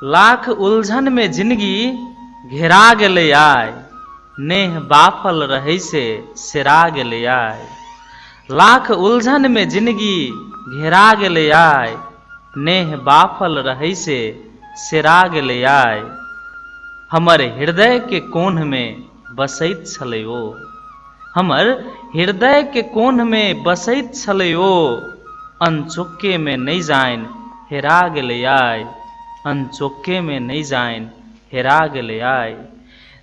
लाख उलझन में जिंदगी घेरा गेले आय, नेह बाफल रहे से सिरा गेले आय। लाख उलझन में जिंदगी घेरा गेले आय, नेह बाफल रहे से सिरा गेले आय। हमर हृदय के कोन में बसैत छलै ओ, हमर हृदय के कोन में बसैत छलै ओ। अनचोके में नहीं जाइन हेरा गेले आय, अनचोके में नहीं जाइन हेरा गेले आय।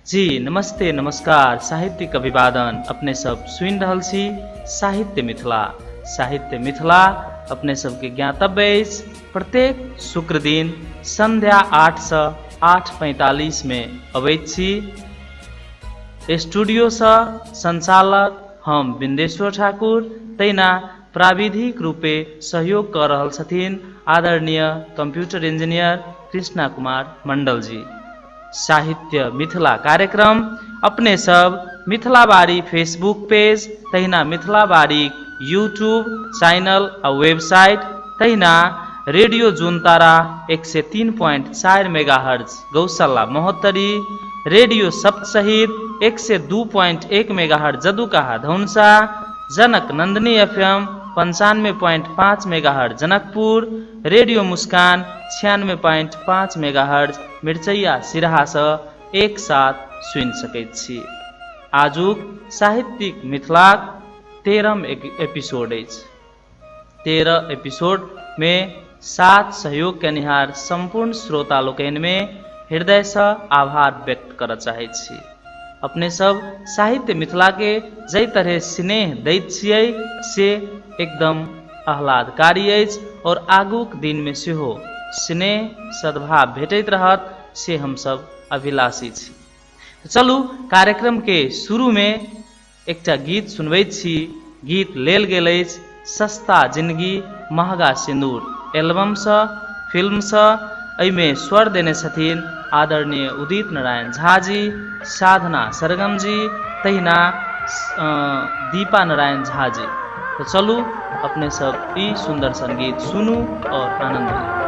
जी नमस्ते नमस्कार, साहित्यिक अभिवादन अपने सब सुनि रहल छी साहित्य मिथिला। साहित्य मिथिला अपने सबके ज्ञातव्य अछि प्रत्येक शुक्र दिन संध्या 8 से 8:45 में अबैत छी। स्टूडियो से संचालक हम बिंदेश्वर ठाकुर, तैना प्राविधिक रूपे सहयोग कर रहल छथिन आदरणीय कंप्यूटर इंजीनियर कृष्णा कुमार मंडल जी। साहित्य मिथिला कार्यक्रम अपने सब मिथिलाबारी फेसबुक पेज, तहिना मिथिलाबारी यूट्यूब चैनल और वेबसाइट, तहिना radio Juntara 103.4 megahertz Gaushala Mahottari, radio Sapta सहित 102.1 megahertz Jadukaha Dhanusha, Janak Nandini FM 95.5 megahertz Janakpur, radio Muskan 96.5 megahertz Mirchaiya Siraha से एक साथ सुनि सकैत छी। आजुक साहित्यिक मिथिलाक 13 एपिसोड अछि। 13 एपिसोड में साथ सहयोग केनिहार संपूर्ण श्रोता लोकनि में हृदय से आभार व्यक्त करऽ चाहै छी। अपने सब साहित्य मिथिला के जै तरह स्नेह दैत छियै से एकदम आह्लादकारी अछि और आगूक दिन में सेहो स्नेह सद्भाव भेटैत रहत से हम सब अभिलाषी छी। चलू कार्यक्रम के शुरू में एकटा गीत सुनबैत छी। गीत लेल गेल अछि सस्ता जिंदगी महंगा सिंदूर एल्बम से, फिल्म से। एहिमे स्वर देने छथिन आदरणीय उदित नारायण झा जी, साधना सरगम जी, तहिना दीपा नारायण झा जी। तो चलू अपने सब ई सुंदर संगीत सुनू और आनंद ली।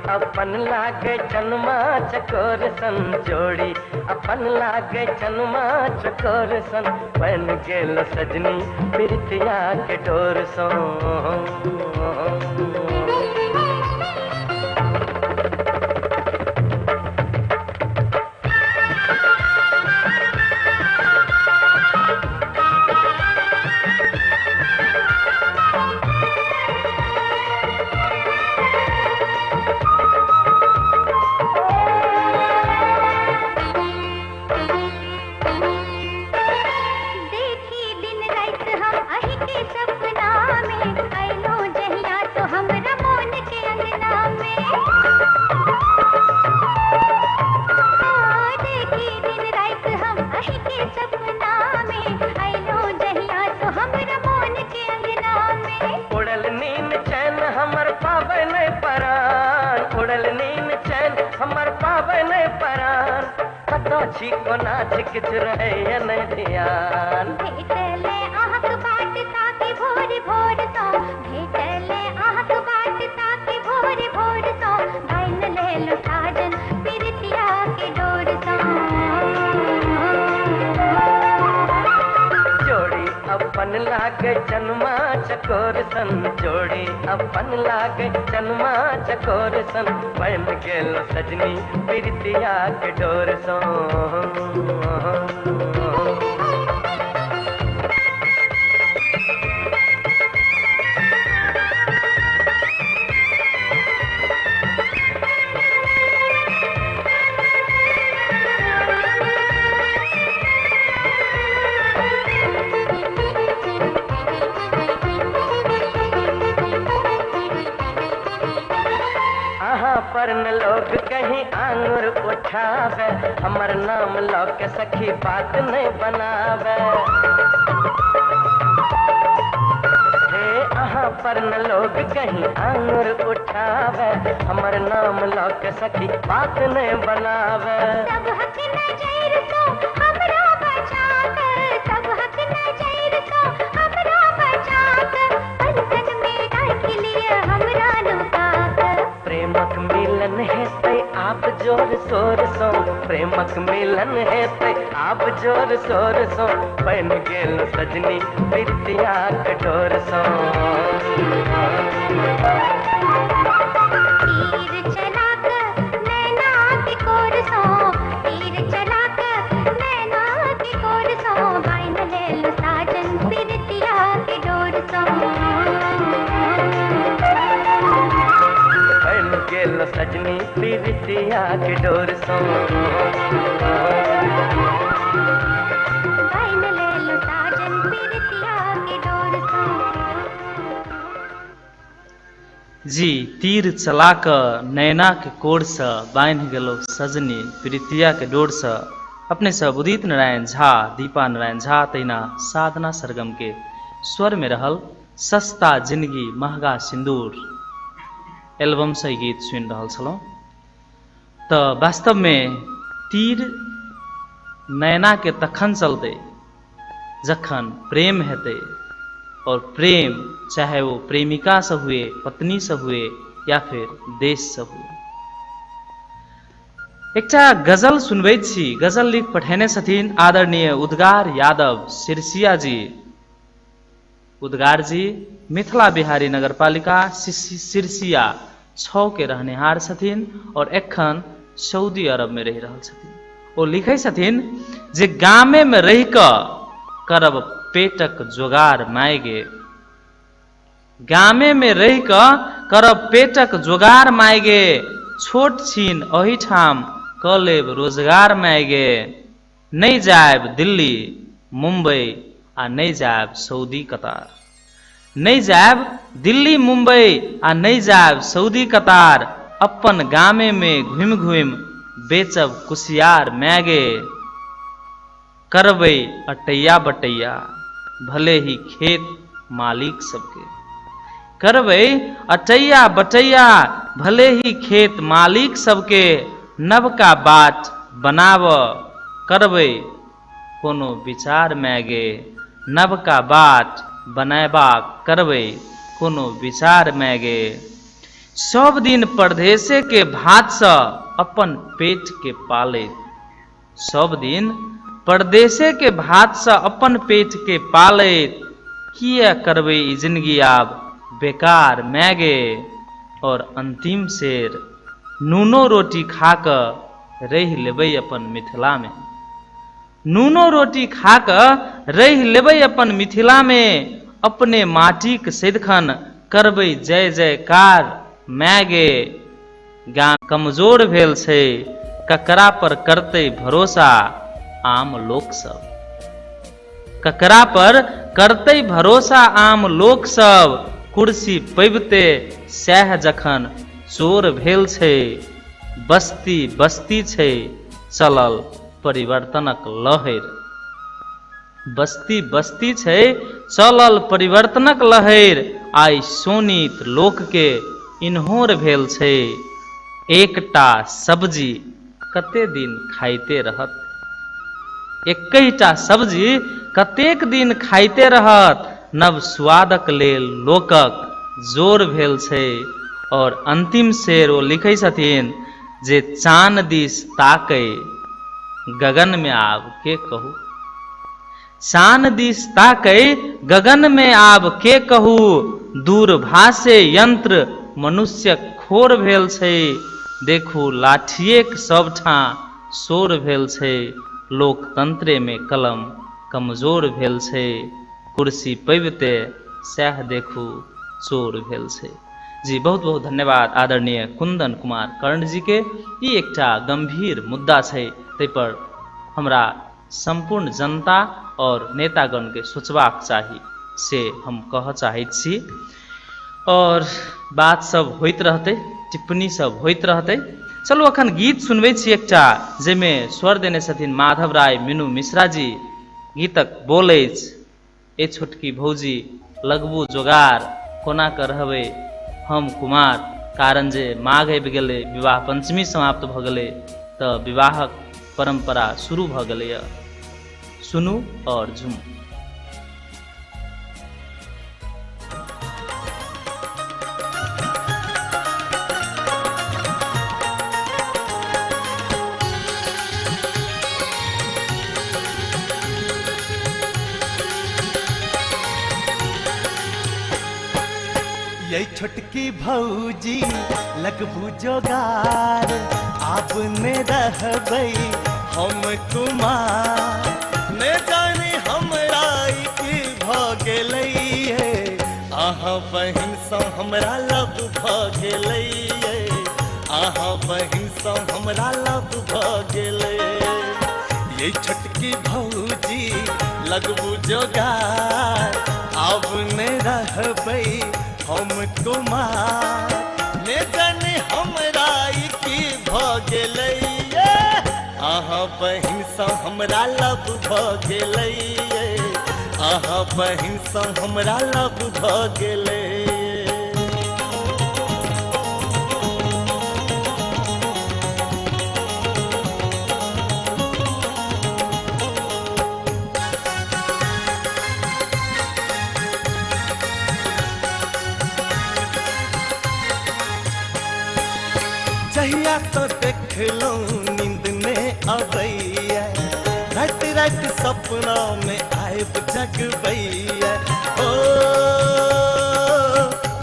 अपन लागे जन्मा चकोर सन, जोड़ी अपन लागे जन्मा चकोर सन, बन गेल सजनी प्रीतिया के डोर सो। को नाच किच रहे या नहीं ध्यान, भेटले आहक बाट ताकि भोर भोर तो, भेटले आहक बाट ताकि भोर भोर तो, बैन ले लो साजन प्रीतिया के डोर तो। जोड़ी अपन लागे जन्मा चकोर सन, जोड़ी अपन लागे जन्मा चकोर सन, बन गेल सजनी प्रीतिया के डोर सो। पर न लोग कहीं आंगुर उठावे, हमर नाम लौक सखी बात नहीं बनावे। हे पर न लोग कहीं आंगुर उठावे, हमर नाम लौक सखी बात न बनावे। सब हक नजर तो हमरा बचा कर, सब हक नजर तो हमरा बचा कर, बंधन में डाल लिए हमरा लुका कर। प्रेमक मिलन है ते आप जोर शोर सो, प्रेमक मिलन है ते आप जोर शोर सो, बन गेल सजनी प्रीतिया कठोर सो। तीर चला कर नैना की कोर सो, तीर चला कर नैना की कोर सो, बाइन ले लो साजन प्रीतिया के डोर सो। बन गेल सजनी प्रीतिया के डोर सो। बाइन ले लो साजन प्रीतिया के डोर सो। जी तीर चलाक नैना के कोर से बांध गेलो सजनी प्रीतिया के डोर से। अपने सब उदित नारायण झा, दीपा नारायण झा तैना साधना सरगम के स्वर में रहल सस्ता जिंदगी महंगा सिंदूर एल्बम से गीत सुन रहल छलौं। तो वास्तव में तीर नैना के तखन चलते जखन प्रेम हेतै, और प्रेम चाहे वो प्रेमिका से हुए, पत्नी से हुए या फिर देश से हुए। एकटा गजल सुनबै छी। गजल लिख पठेने छथिन आदरणीय उद्गार यादव सिरसिया जी। उद्गार जी मिथिला बिहारी नगरपालिका सिरसिया 6 के रहनेहार छथिन और एखन सऊदी अरब में रह रहल छथिन। ओ लिखै छथिन जे गामे में रहि क करब पेटक जोगार मायगे, गामे में रहि क करब पेटक जोगार मायगे, छोट छीन अहिठाम क लेब रोजगार मायगे, नहीं जायब दिल्ली मुंबई आ नहीं जायब सऊदी कतार, नहीं जायब दिल्ली मुंबई आ नहीं जायब सऊदी कतार, अपन गामे में घुम घुम बेचब कुसियार मैगे, करबै अटैया बटैया भले ही खेत मालिक सबके, करबै अटैया बटैया भले ही खेत मालिक सबके, नवका बाट बनाब करबै कोनो विचार मैगे, नवका बाट बनैबा करबै कोनो विचार मैगे, सब दिन परदेसे के भात सँ अपन पेट के पालैत, सब दिन परदेसे के भात से अपन पेट के पालैत, किया करबै ई जिंदगी आब बेकार मैगे, और अंतिम शेर नूनो रोटी खाक रहि लेबै अपन मिथिला में, नूनो रोटी खाक रहि लेबै अपन मिथिला में, अपने माटिक सदिखन करबै जय जयकार मैगे, गाम कमजोर भेल छै ककरा पर करतै भरोसा आम लोक सब, ककरा पर करतै भरोसा आम लोक सब, कुर्सी पैबते सएह जखन चोर भेल छै, बस्ती बस्ती छै चलल परिवर्तनक लहर, बस्ती बस्ती छै चलल परिवर्तनक लहर, आइ सोनीत लोक के इन्होर भेल छै, एकटा सब्जी कते दिन खाइते रहत, एकटा सब्जी कतेक दिन खाइते रहत, नव स्वादक लेल लोकक जोर भेल छै, और अंतिम शेर ओ लिखै छथिन जे चान दिस ताकै गगन में आब के कहू, चान दिस ताकै गगन में आब के कहू, दूरभाषे यंत्र मनुष्यक खोर भेल छै, देखू लाठिएक सबठां शोर भेल छै, लोकतंत्रे में कलम कमजोर भेल छै, कुर्सी पैबते सएह देखू चोर भेल छै। जी बहुत बहुत धन्यवाद आदरणीय कुंदन कुमार कर्ण जी के। ई एकटा गंभीर मुद्दा छै, ताहि पर हमरा संपूर्ण जनता और नेतागण के सोचबाक चाही से हम कह चाहैत छी। और बात सब होइत रहते, टिप्पणी सब होइत रहते। चलू अखन गीत सुनबै छी एकटा जाहिमे स्वर देने छथिन माधव राय मीनू मिश्रा जी। गीतक बोल अछि ए छोटकी भौजी लगबू जोगार कोना कर रहबै हम कुमार, कारण जे माघ आबि गेलै, विवाह पंचमी समाप्त भऽ गेलै तऽ विवाहक परंपरा शुरू भऽ गेलैए। सुनू और झूमू। ये छोटकी भौजी लगबू जोगार, आप ने रहबै हम कुमार, ने जाने हमरा की भऽ गेलैये, अहाँ बहिन सँ हमरा लब भऽ गेलैये, अहाँ बहिन सँ हमरा लब भऽ गेलै। ये छोटकी भौजी लगबू जोगार, आप ने रहबै हम कुमार, ने जाने हमरा की भऽ गेलैये, अहाँ बहिन सँ हमरा लब भऽ गेलैये, अहाँ बहिन सँ हमरा लब भऽ गेलै। जहिया तो देखलहुँ नींद में अबैया, रात रात सपना में आयब जगबैया, ओ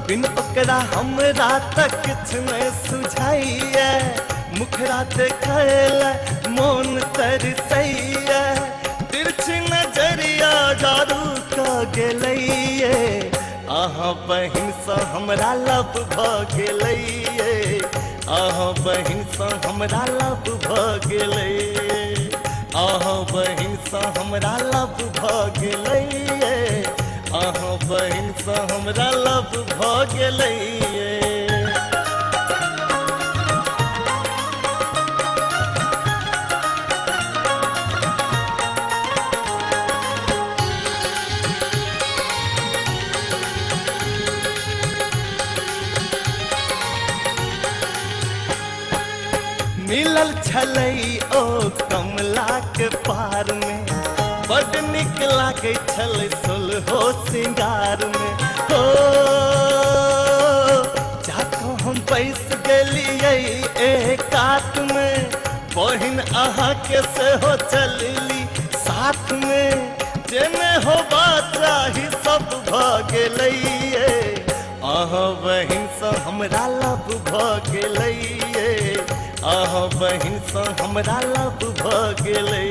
बिन ओकरा हमरा तक किछु नहीं सुझाइया, मुखरा देखैला मोन तरसैया, तिरछी नजरिया जादू कऽ गेलैये, अहाँ बहिन सँ हमरा लब भऽ गेलैये, अहाँ बहिन सँ हमरा लब भऽ गेलै, अहाँ बहिन सँ हमरा लब भऽ गेलैये, अहाँ बहिन सँ हमरा लब भऽ गेलैये। मिलल छलै ओ कमला के पार में, बड़ नीक लागै छलै सोलहो सिंगार में, हो जाकऽ हम बैस गेलियै एक कात में, बहिन अहाँके सेहो चलली साथ में, जेने होबा चाही सब भऽ गेलैये, अहाँ बहिन सँ हमरा लब भऽ गेलैये, अहाँ बहिन सँ हमरा लब भऽ गेलै,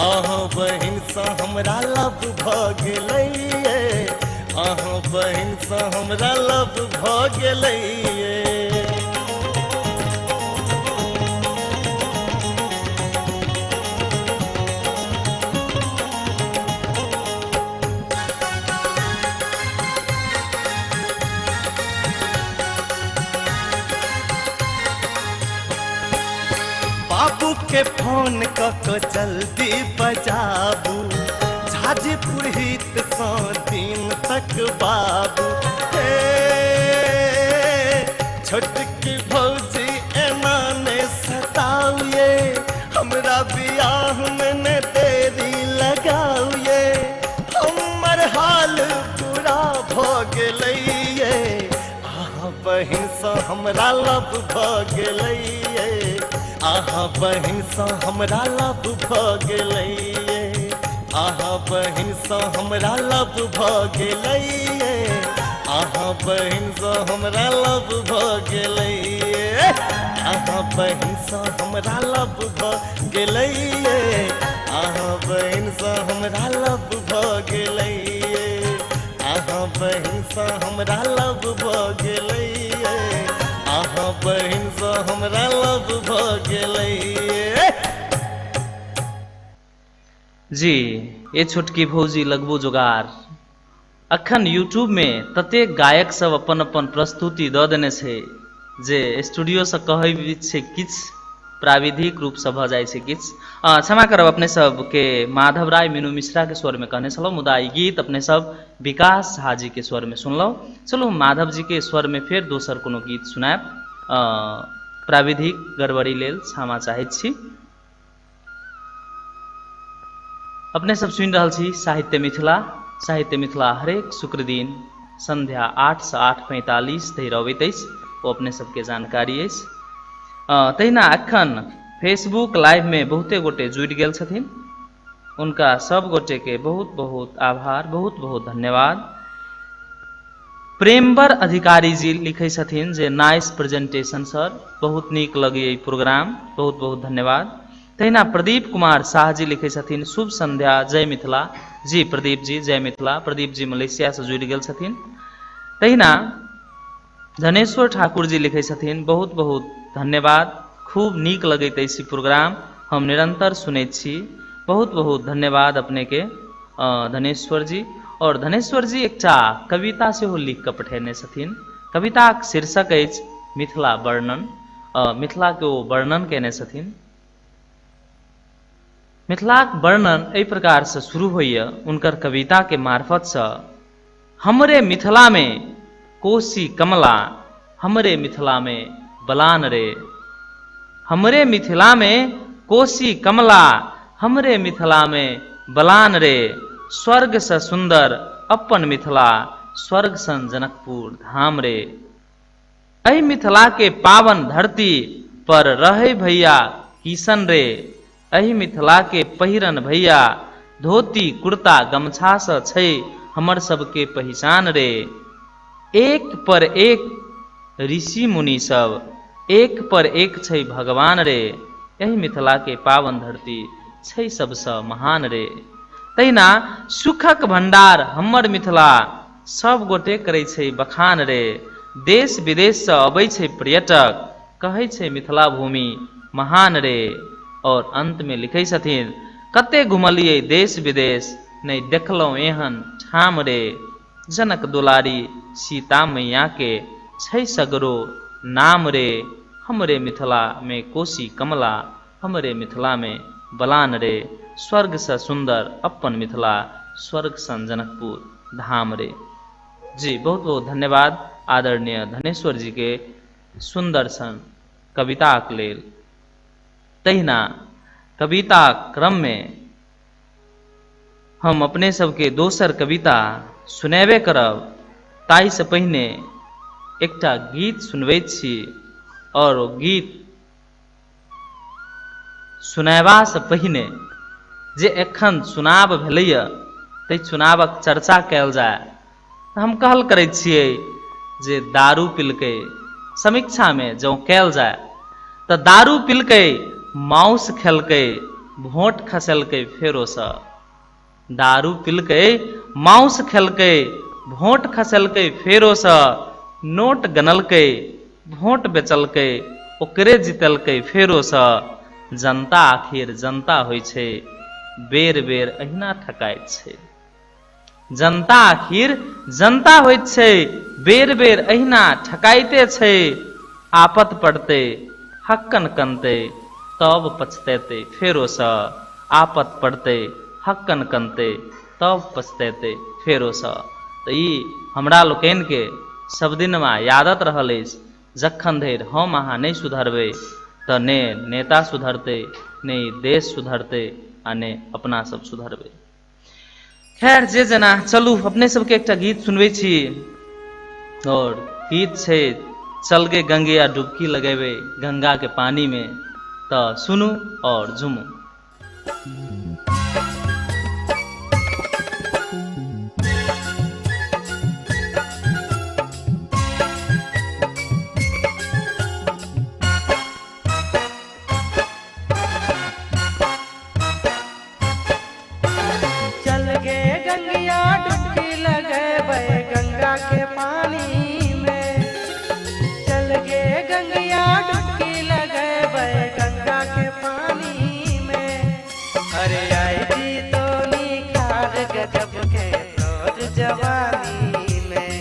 अहाँ बहिन सँ हमरा लब भऽ गेलैये, अहाँ बहिन सँ हमरा लब भऽ गेलैये। बाबू के फोन कऽ जल्दी बजाबू, झाजी पुरहित सँ दिन तक बाबू, हे छोटकी भौजी एना ने सताऊ ये, हमरा बियाह में ने देरी लगाऊ ये, हमर हाल पूरा भऽ गेलैये, अहाँ बहिन सँ हमरा लब भऽ गेलैये, अहाँ बहिन सँ हमरा लब भऽ गेलैये, अहाँ बहिन सँ हमरा लब भऽ गेलैये, अहाँ बहिन सँ हमरा लब भऽ गेलैये, अहाँ बहिन सँ हमरा लब भऽ गेलैये, अहाँ बहिन सँ हमरा लब भऽ गेलैये, अहाँ बहिन सँ हमरा लब भऽ गेलैये, अहाँ बहिन सँ हमरा लब भऽ गेलैये। जी ये छोटकी भौजी लगबू जोगार। अखन यूट्यूब में ततेक गायक सब अपन अपन प्रस्तुति दऽ देने छै जे स्टूडियो से कहै छै किछ प्राविधिक रूप से भ जाए किछ क्षमा करब अपने सब के माधव राय मीनू मिश्रा के स्वर में कहने चलो, मुदा ई गीत अपने सब विकास झा जी के स्वर में सुनलो। चलो माधव जी के स्वर में फिर दोसर कोनो गीत सुनाब, प्राविधिक गड़बड़ी लेल क्षमा चाहैत छी। अपने सब सुनि रहल छी साहित्य मिथिला। साहित्य मिथिला हरेक शुक्र दिन संध्या 8 से 8:45 धरि अबैत अछि, ओ अपने सबके जानकारी अछि। तहिना अखन फेसबुक लाइव में बहुते गोटे जुड़ि गेल छथिन, उनका सब गोटे के बहुत बहुत आभार, बहुत बहुत धन्यवाद। प्रेमवर अधिकारी जी लिखे छथिन जे नाइस प्रेजेंटेशन सर, बहुत नीक लगे ई प्रोग्राम, बहुत बहुत धन्यवाद। तहिना प्रदीप कुमार शाह जी लिखे छथिन शुभ संध्या, जय मिथिला। जी प्रदीप जी जय मिथिला। प्रदीप जी मलेशिया से जुड़ि गेल छथिन। तहिना धनेश्वर ठाकुर जी लिखे छथिन बहुत बहुत धन्यवाद, खूब नीक लगैत अछि प्रोग्राम, हम निरंतर सुनैत छी। बहुत बहुत धन्यवाद अपने के धनेश्वर जी। और धनेश्वर जी एकटा कविता सेहो लिख कऽ पठेने छथिन। कविताक शीर्षक अछि मिथिला वर्णन। मिथिला के ओ वर्णन केने छथिन। मिथिलाक वर्णन एहि प्रकार से शुरू होइए उनकर कविता के मार्फत से। हमरे मिथिला में कोसी कमला, हमरे मिथिला में बलान रे। हमरे मिथिला में कोसी कमला, हमरे मिथिला में बलान रे। स्वर्ग से सुंदर अपन मिथिला, स्वर्ग सन जनकपुर धाम रे। एहि मिथिला के पावन धरती पर रहे भैया किशन रे। एहि मिथिला के पहिरन भैया धोती कुर्ता गमछा से छै हमर सबके पहचान रे। एक पर एक ऋषि मुनि सब, एक पर एक छै भगवान रे। एहि मिथिला के पावन धरती छै सबसे महान रे। तहिना सुखक भंडार हमर मिथिला, सब गोटे करे छै बखान रे। देश विदेश से अबै छै पर्यटक, कहै छै मिथिला भूमि महान रे। और अंत में लिखे छथिन कते घुमलिए देश विदेश, नहीं देखलहुँ एहन ठाम रे। जनक दुलारी सीता मैया के छै सगरो नाम रे। हमरे मिथिला में कोसी कमला, हमरे मिथिला में बलान रे। स्वर्ग से सुंदर अपन मिथिला, स्वर्ग सन जनकपुर धाम रे। जी बहुत बहुत धन्यवाद आदरणीय धनेश्वर जी के सुंदर सन कविता के लेल। तहिना कविता क्रम में हम अपने सबके दोसर कविता सुनेबे करब, ताहि से पहिने एकटा गीत सुनबैत छी। और ओ गीत सुनेबा से पहिने जे एखन चुनाव भेलैया ताहि चुनावक चर्चा कयल जाय। हम कहल करैत छियै जे दारू पिलकै समीक्षा में जँ कयल जाय तऽ दारू पिलकै, माउस खेलकै, भोट खसेलकै फेरोसँ। दारू पिलकै, माउस खेलकै, भोट खसेलकै फेरोसँ। नोट गनलकै, भोट बेचलकै, ओकरे जितलकै फेरोसँ। जनता आखिर जनता होइ छै, बेर बेर अहिना ठकाइत छै। जनता आखिर जनता होइत छै, बेर बेर अहिना ठकाइते छै। आपत पड़तै हक्कन कनतै, तब पछतैतै फेरोसँ। आपत पड़तै हक्कन कनतै, तब पछतैतै फेरोसँ। तऽ ई हमरा लोकनि के सब दिनमा यादत रहल अछि। जखन धरि हम अहाँ नहीं सुधरबै तऽ ने नेता सुधरतै, ने देश सुधरतै, आ ने अपना सब सुधरबै। खैर जे जना, चलू अपने सबके एकटा गीत सुनबै छी। और गीत छै चल गे गंगेया डुबकी लगेबै गंगा के पानी में। तो सुनू और झूमू। चल गे गंगिया डुबकी लगेबै गंगा के पानी में। चल गे गंगिया डुबकी लगेबै गंगा के पानी में। अरे आई जी तो निखार गजब के तोर जवानी में।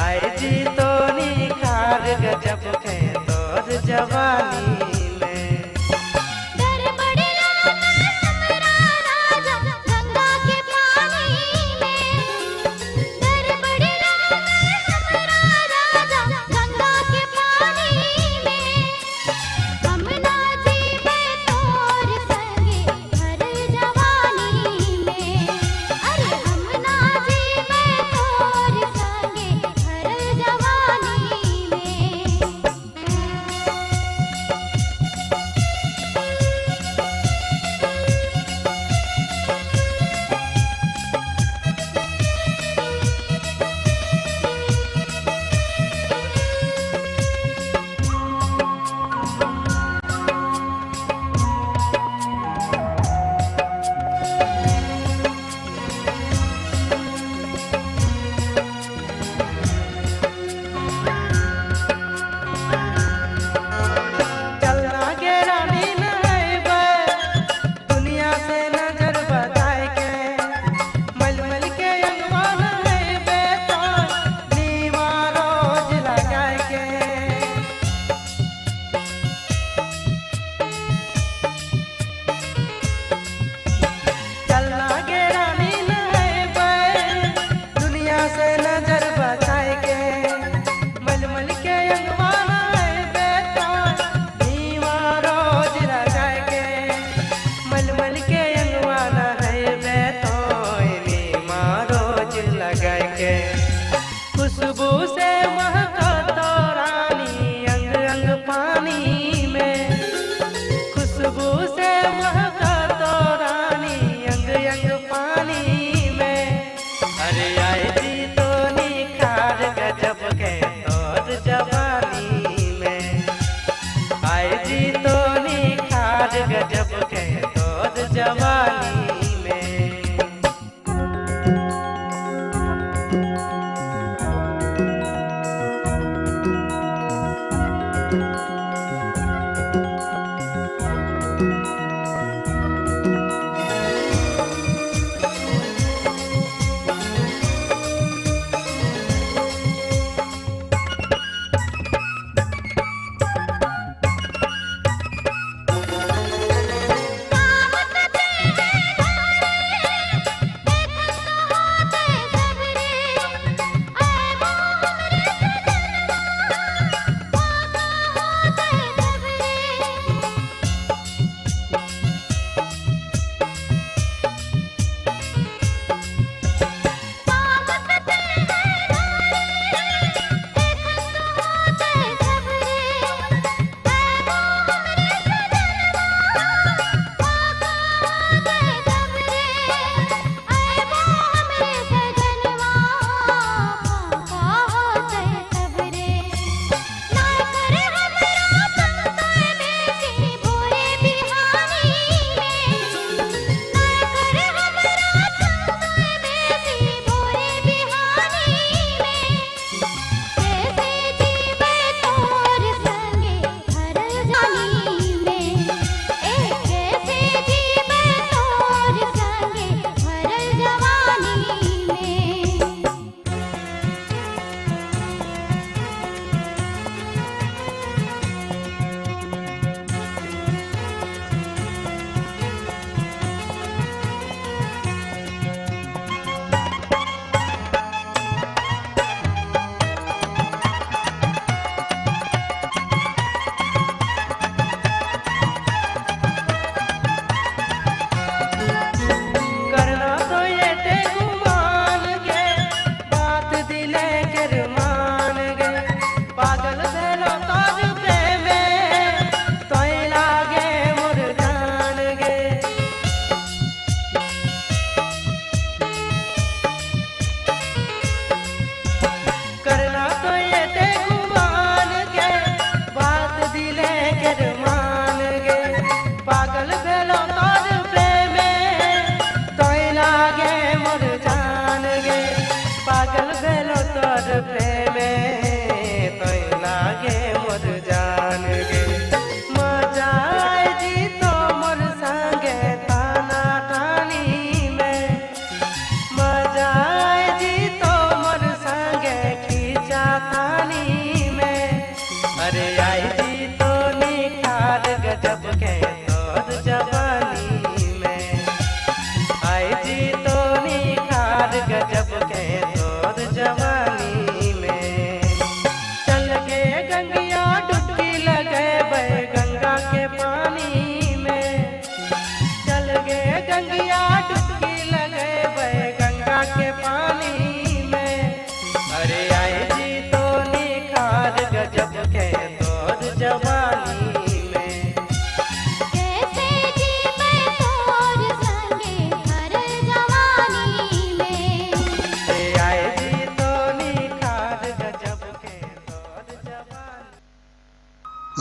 आई जी तो निखार गजब के तोर जवानी में।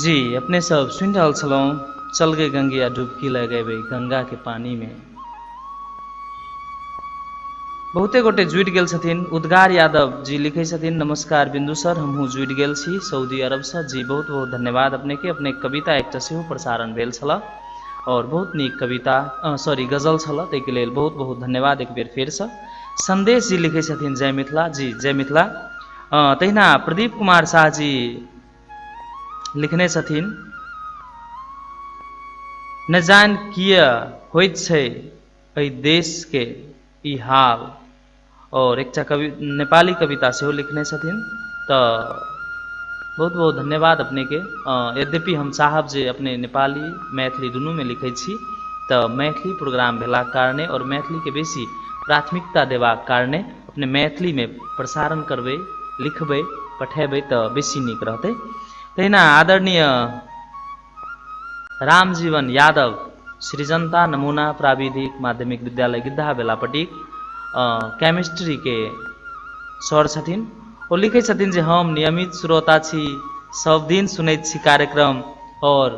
जी अपने सब सुन रहल छलौं चल गए गंगिया डुबकी लगेबै गंगा के पानी में। बहुते गोटे जुड़ गेल छथिन। उद्गार यादव जी लिखे छथिन नमस्कार बिंदु सर हमहूँ जुड़ गेल छी सऊदी अरब से। जी बहुत बहुत धन्यवाद अपने के। अपने कविता एकटा सेहो प्रसारण भेल छल और बहुत नीक कविता सॉरी गजल छल ताहिके लेल बहुत बहुत धन्यवाद एक बेर फेर से। संदेश जी लिखे छथिन जय मिथिला। जी जय मिथिला। तहिना प्रदीप कुमार शाह जी लिखने छथिन न जान किए होइत छै एहि देश के ई हाल। और एक नेपाली कविता से लिखने छथिन। तो बहुत बहुत धन्यवाद अपने के। यद्यपि हम चाहब जे अपने नेपाली मैथिली दुनू में लिखे छी तो मैथिली प्रोग्राम भेला कारणे और मैथिली के बेसी प्राथमिकता देबाक कारणे अपने मैथिली में प्रसारण करबै लिखबै पठेबै तो बेसी नीक रहतै। तहिना आदरणीय रामजीवन यादव सृजनता नमूना प्राविधिक माध्यमिक विद्यालय गिद्धा बेलापट्टी केमिस्ट्री के सर छथिन। ओ लिखे छथिन जे हम नियमित श्रोता छी सब दिन सुनैत छी कार्यक्रम और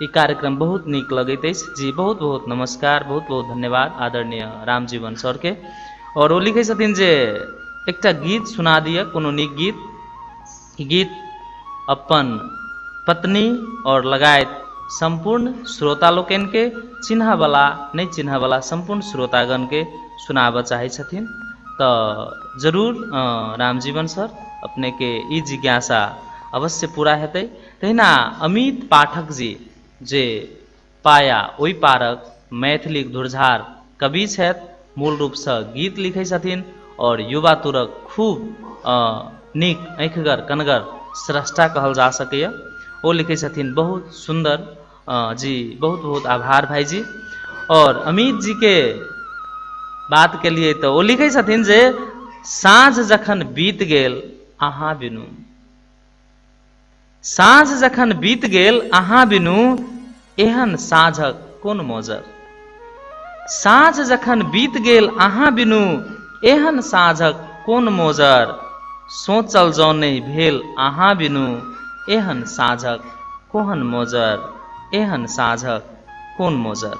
ई कार्यक्रम बहुत नीक लगैत अछि। जी बहुत बहुत नमस्कार बहुत बहुत धन्यवाद आदरणीय रामजीवन सर के। और वो लिखे छथिन जे एकटा गीत सुना दिए कोनो नीक गीत। गीत अपन पत्नी और लगायत संपूर्ण श्रोता लोकन के चिन्हवाला नहीं चिन्हवाला संपूर्ण श्रोतागण के सुनाब चाहे छथिन। तो जरूर रामजीवन सर अपने के ई जिज्ञासा अवश्य पूरा हेतै। तहिना अमित पाठक जी जे पाया ओहि पारक मैथिली धुरझार कवि छथि मूल रूप से गीत लिखे छथिन और युवा तुरक खूब नीक आँखिगर कनगर स्रष्टा कहल जा सकैया। वो लिखे छथिन बहुत सुंदर। जी बहुत बहुत आभार भाई जी। और अमित जी के बात के लिए तो वो लिखे छथिन जे साँझ जखन बीत गेल अहाँ बिनु साँझ जखन बीत गेल अहाँ बिनु एहन साँझक कोन मोजर। साँझ जखन बीत गेल अहाँ बिनु एहन साँझक कोन मोजर। सोचल जौ नहि भेल अहाँ बिनु एहन साँझक कोहन मोजर एहन साँझक कोन मोजर।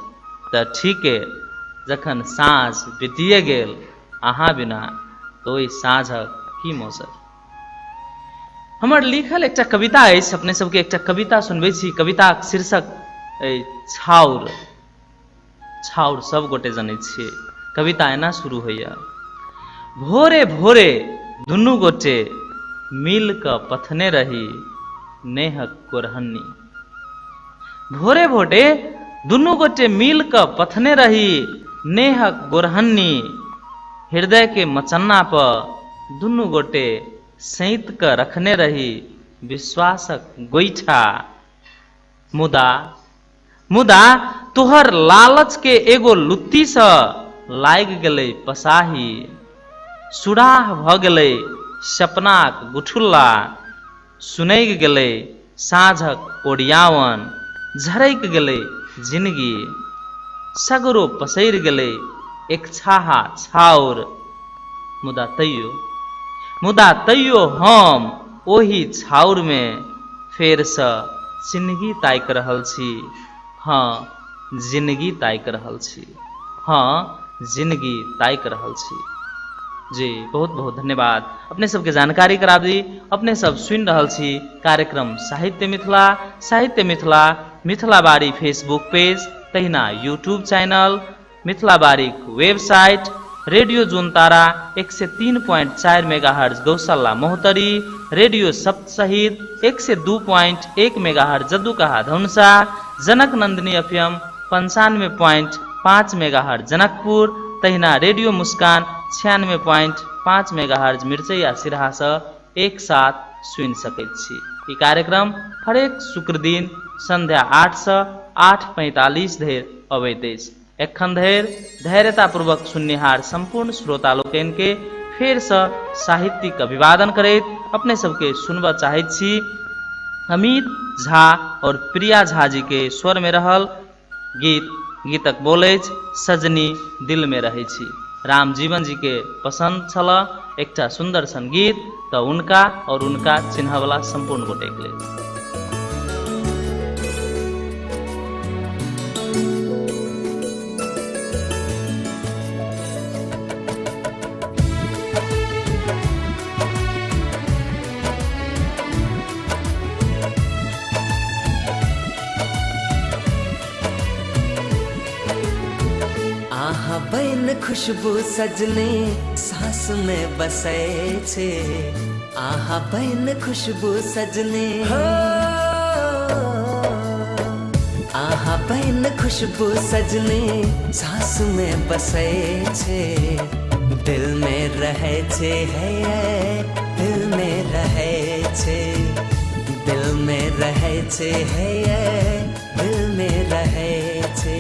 तो ठीके जखन साँझ बीतिए गेल अहाँ बिना तो ओहि साँझक की मोजर। हमर लिखल एकटा कविता अछि अपने सबके एकटा कविता सुनबै छी। कविताक शीर्षक छाउर। छाउर सब गोटे जनै छियै। कविता एना शुरू होइया भोरे भोरे दुनू गोटे मिल क पथने रही नेहक गोरहन्नी। भोरे भोरे दुनू गोटे मिल क पथने रही नेहक गोरहन्नी। हृदय के मचन्ना पर दुनू गोटे सैंत क रखने रही विश्वासक गोईठा। मुदा मुदा तोहर लालच के एगो लुत्ती सँ लागि गेलै पसाही। सुराह भ गेलै सपनाक गुठुल्ला। सुनैग गेलै साँझक ओरियावन। झरैक गेलै जिंदगी सगरो पसैर गेलै एक छाहा छाउर। मुदा तैयो हम ओही छाउर में फेर सँ जिंदगी ताकि रहल छी। हाँ जिंदगी ताकि रहल छी। हाँ जिंदगी ताकि रहल छी। जी बहुत बहुत धन्यवाद अपने सबके जानकारी करा दी। अपने सब सुन रहल छी कार्यक्रम साहित्य मिथिला। साहित्य मिथिला मिथिलाबारी फेसबुक पेज तहिना YouTube channel Mithilabari website radio Juntara 103.4 megahertz Gaushala Mahottari radio Sapta सहित 102.1 megahertz Jadukaha Dhanusha Janak Nandini FM 95.5 megahertz Janakpur तहिना रेडियो मुस्कान 96.5 मेगाहर्ज मिर्चैया सिरहा से एक साथ सुन सकैत छी। ई कार्यक्रम हरेक शुक्र दिन संध्या 8 से 8:45 धरि अबैत अछि। एखन धरि धैर्यतापूर्वक सुननिहार संपूर्ण श्रोता लोकनि के फेर से साहित्यिक अभिवादन करैत अपने सबके सुनबा चाहैत छी अमित झा और प्रिया झा जी के स्वर में रहल गीतक बोल अछि सजनी दिल में रहै छी। रामजीवन जी के पसंद छल एकटा सुंदर संगीत तो उनका और उनका चिन्हवाला संपूर्ण गोटे के लिए आहा बहन खुशबू सजनी सांस में बसे छे आहा बहन खुशबू सजनी आहा बहन खुशबू सजनी सांस में बसे छे दिल में रहे छे है दिल में रहे छे दिल में रहे छे है दिल में रहे छे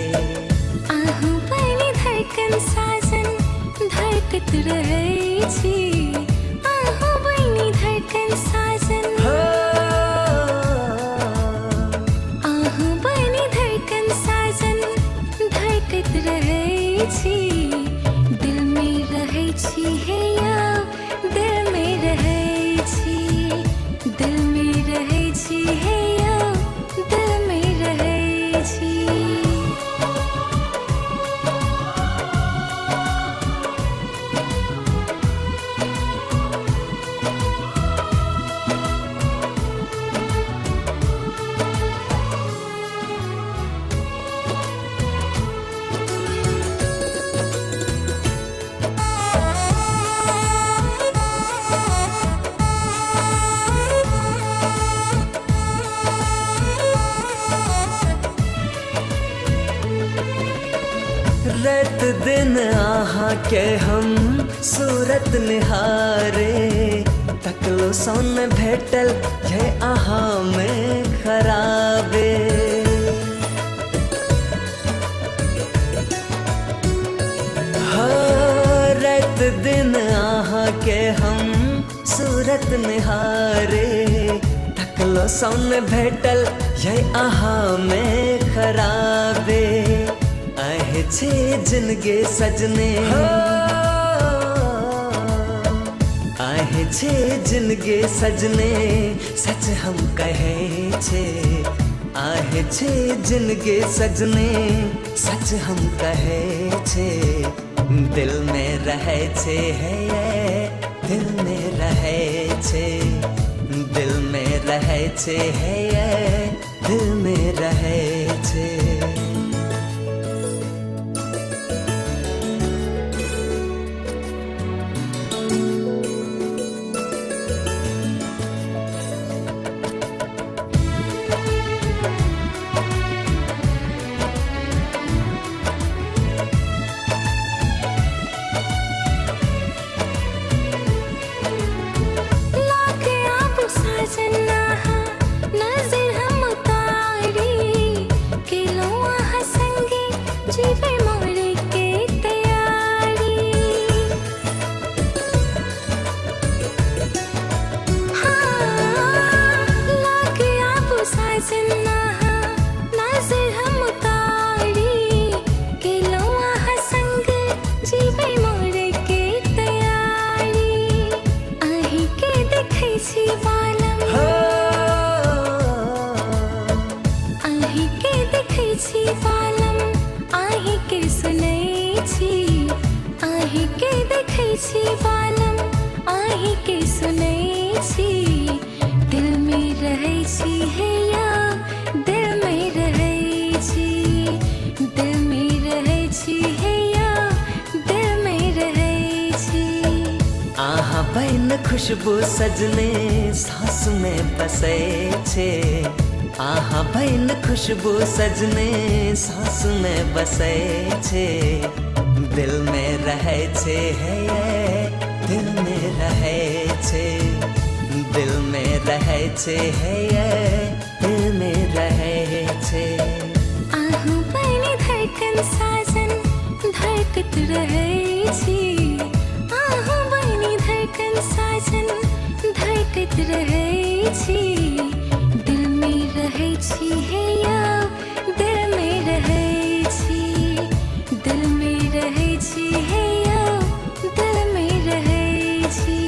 आहू बनी धड़कन साजन धड़कत रहे छी आहू बनी धड़कन साजन आहू बनी धड़कन साजन धड़कत रहे छी दिल में रहे छी है या दिल में रहे छी दिल में रहे छी है या दिल में रहे छी रात दिन आहा के हम सूरत निहारे तकलो सोन भेटल ये आहा में खराबे हाँ रात दिन आहा के हम सूरत निहारे तकलो सोन भेटल ये आहा में खराबे आहे छे जिनगे सजने आहे छे जिनगे सजने सच हम कहे छे आहे छे जिनगे सजने सच हम कहे छे दिल में रहे छे है दिल में रहे छे दिल में रहे छे है दिल में रहे छे खुशबू सजने सांस में बसे छे आहा बहन खुशबू सजने सांस में बसे छे दिल में रहे छे है दिल में रहे छे दिल में रहे छे है दिल में रहे छे आहू बनी धड़कन साजन धड़कत रहे छी आहू बनी धड़कन साजन धड़कत रहे छी दिल में रहे छी है या दिल में रहे छी दिल में रहे छी है या दिल में रहे छी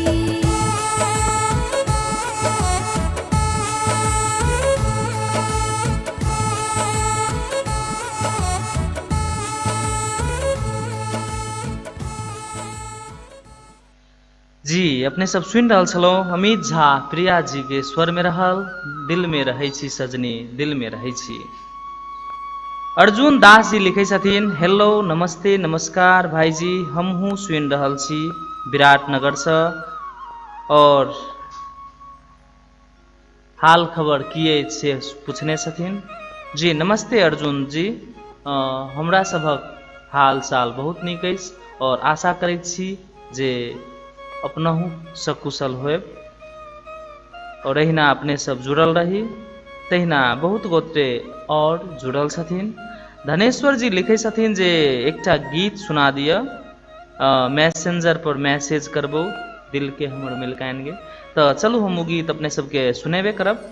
जी अपने सब सुन रहल छलौं अमित झा प्रिया जी के स्वर में रहल दिल में रहै छी सजनी दिल में रहै छी। अर्जुन दास जी लिखे छथिन, हेलो नमस्ते नमस्कार भाईजी, हम हूँ सुन रहल छी विराटनगर से और हाल खबर की अछि से पूछने छथिन। जी नमस्ते अर्जुन जी, हमरा सभक हाल चाल बहुत नीक अछि और आशा करैत छी जे अपनहु सकुशल होएब और एहिना अपने सब जुड़ल रही। तहिना बहुत गोटे और जुड़ल छथिन। धनेश्वर जी लिखे छथिन जे एकटा गीत सुना दिया, मैसेंजर पर मैसेज करबो दिल के हमर मिलकान गे। तो चलू हम गीत अपने सबके सुनेबे करब।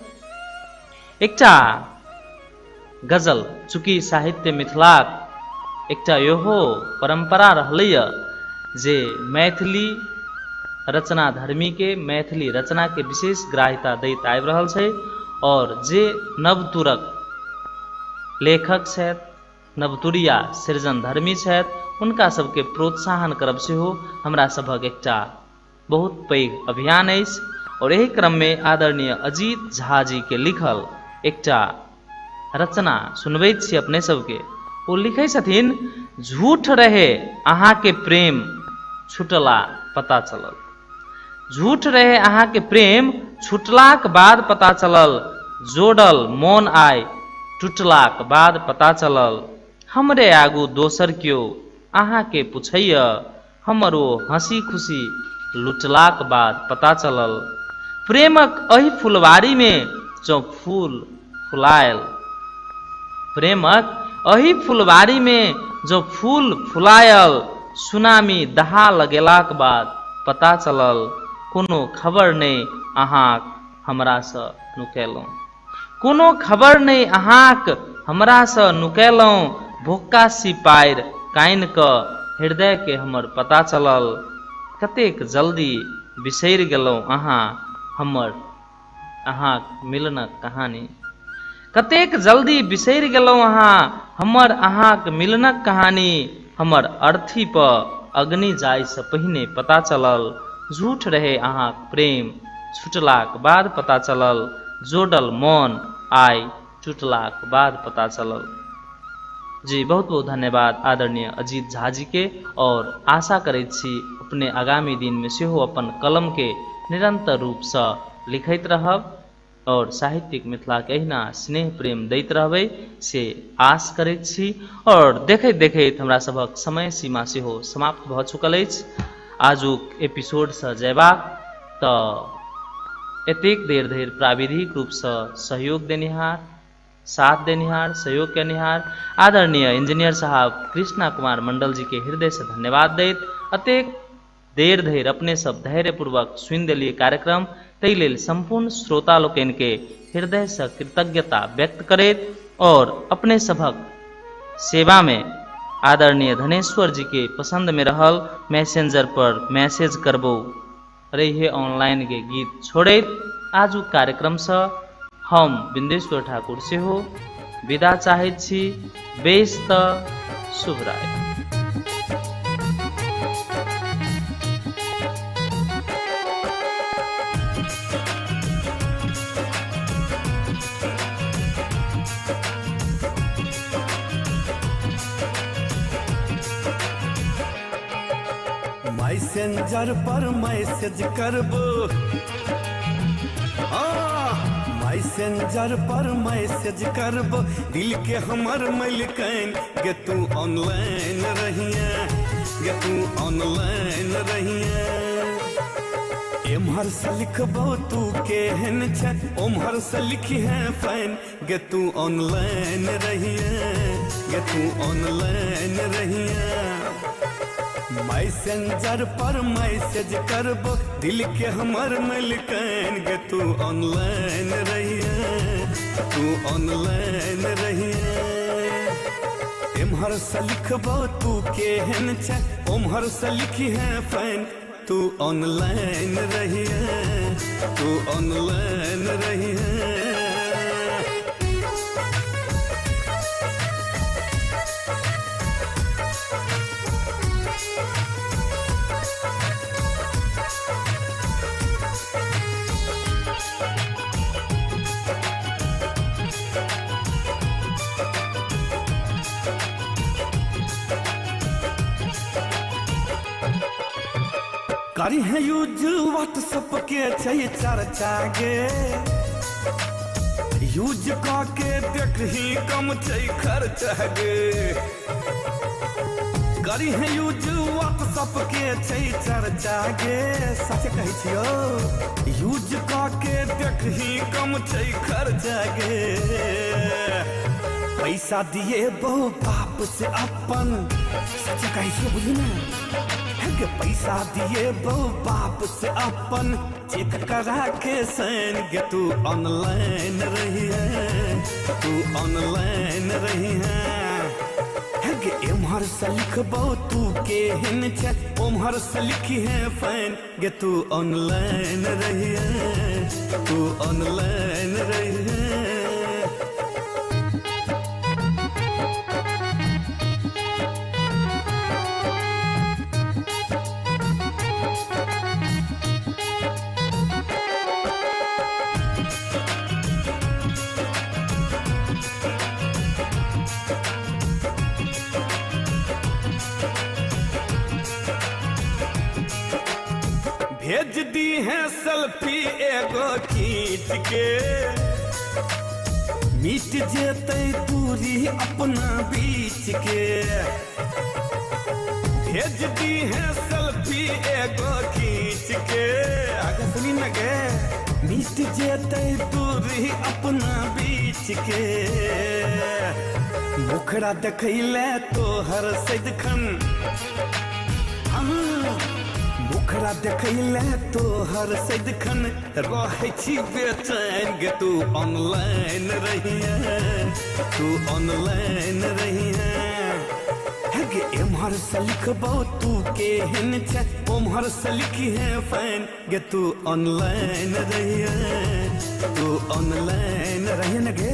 एकटा गजल, चूँकि साहित्य मिथिलाक एकटा इहो परंपरा रहलैया जे मैथिली रचना धर्मी के, मैथिली रचना के विशेष ग्राह्यता दैत आबि रहल छै और जे नवतुरक लेखक छथि, नवतुरिया सृजन धर्मी छथि, हुनका सबके प्रोत्साहन करब सेहो हमरा सभक एकटा बहुत पैघ अभियान अछि। और एही क्रम में आदरणीय अजीत झा जी के लिखल एकटा रचना सुनबैत छी अपने सबके। ओ लिखे छथिन, झूठ रहे अहाँ के प्रेम छुटला पता चलल। झूठ रहे अहाँ के प्रेम छुटलाक बाद पता चलल, जोड़ल मौन आय टूटलाक बाद पता चलल। हमरे आगू दोसर क्यों अहाँ के पुछैया, हमरो हंसी खुशी लुटलाक बाद पता चलल। प्रेमक अहि फुलवारी में जो फूल फुलायल, प्रेमक अहि फुलवारी में जो फूल फुलायल, सुनामी दहा लगेलाक बाद पता चलल। कोनो खबर नहीं अहाँक हमरा सँ नुकेलहुँ, कोनो खबर नहीं अहाँक हमरा सँ नुकेलहुँ। भुक्का सी पायर काइन क हृदय के हमर पता चलल। कतेक जल्दी बिसरि गेलहुँ अहाँ हमर अहाँक मिलनक कहानी। कतेक जल्दी बिसरि गेलहुँ अहाँ हमर अहाँक मिलनक कहानी। हमर अर्थी पर अग्नि जाय से पहिने पता चलल। झूठ रहे अहाँक प्रेम छुटलाक बाद पता चलल, जोड़ल मौन आय टूटलाक बाद पता चलल। जी बहुत बहुत धन्यवाद आदरणीय अजीत झा जी के, और आशा करैत छी अपने आगामी दिन में सेहो अपन कलम के निरंतर रूप से लिखैत रहब और साहित्यिक मिथिला के अहिना स्नेह प्रेम दैत रहबै से आश करैत छी। और देखैत देखैत हमरा सभक समय सीमा सेहो समाप्त भ चुकल अछि। आजुक एपिसोड से जयबाक तऽ एतेक देर धरि प्राविधिक रूप से सहयोग देनिहार, साथ देनिहार, सहयोग केनिहार आदरणीय इंजीनियर साहब कृष्णा कुमार मंडल जी के हृदय से धन्यवाद दैत अतेक देर धरि अपने सब धैर्यपूर्वक सुनि देलिए कार्यक्रम, ताहि लेल संपूर्ण श्रोता लोकनि के हृदय से कृतज्ञता व्यक्त करैत और अपने सभक सेवा में आदरणीय धनेश्वर जी के पसंद में रहल मैसेंजर पर मैसेज करबो रहिए ऑनलाइन के गीत छोड़ैत आजू कार्यक्रम से हम बिंदेश्वर ठाकुर सेहो विदा चाहैत छी। बेस त शुभ राय। मैसेंजर पर मैसेज करबो, मैसेंजर पर मैसेज करबो दिल के हमर मलकैन गे तू ऑनलाइन रहिए, गे तू ऑनलाइन रहिए। एम्हर से लिखबो तू केहन छै, ओम्हर से लिखी है फैन गे तू ऑनलाइन रहिए, गे तू ऑनलाइन रहिए। मैसेंजर पर मैसेज करबो दिल के हमर मलकैन गे तू ऑनलाइन रहिए, तू ऑनलाइन रहिए। एम्हर से लिखबो तू केहन छै, ओम्हर से लिखी है फैन तू ऑनलाइन रहिए, तू ऑनलाइन रहिए। करी है यूज व्हाट्सएप के छै चर्चा गे यूज के देखही कम छै खर्चा गे करी है यूज व्हाट्सएप के छै चर्चा गे सच कहै छियो यूज के देखही कम छै खर्चा गे पैसा दिए बहु बाप से अपन सच कहै छियो बुझी ना के पैसा दिए बहु बाप से अपन चेक करा के सैन गे तू ऑनलाइन रही है तू ऑनलाइन रही है गे एम्हर से लिखबो तू के हिन छै ओम्हर से लिखी है फैन गे तू ऑनलाइन रही है तू ऑनलाइन रही है भेज दी है सेल्फी एगो खींच के मिट जेते दूरी अपना बीच के भेज दी है सेल्फी एगो खींच के आगे सुनी न गे मिट जेते दूरी अपना बीच के मुखड़ा देखैले तोहर सदखन मुखड़ा देखैले तोहर सदखन रहै छी बेचैन गे तू ऑनलाइन रही है तू ऑनलाइन रही है गे एम्हर से लिखबो तू के हिन छै ओम्हर से लिखी है फैन गे तू ऑनलाइन रही है तू ऑनलाइन रही न गे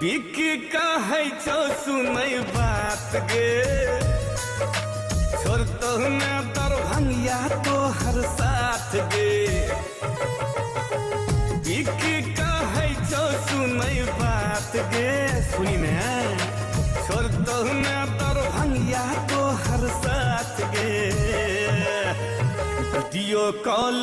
बिकी कहै छौ सुनै बात गे छोड़तो न दरभंगिया तोहर साथ गे बिकी कहै छौ सुनै बात गे सुनी ने छोड़तो न दरभंगिया तोहर साथ गे वीडियो कॉल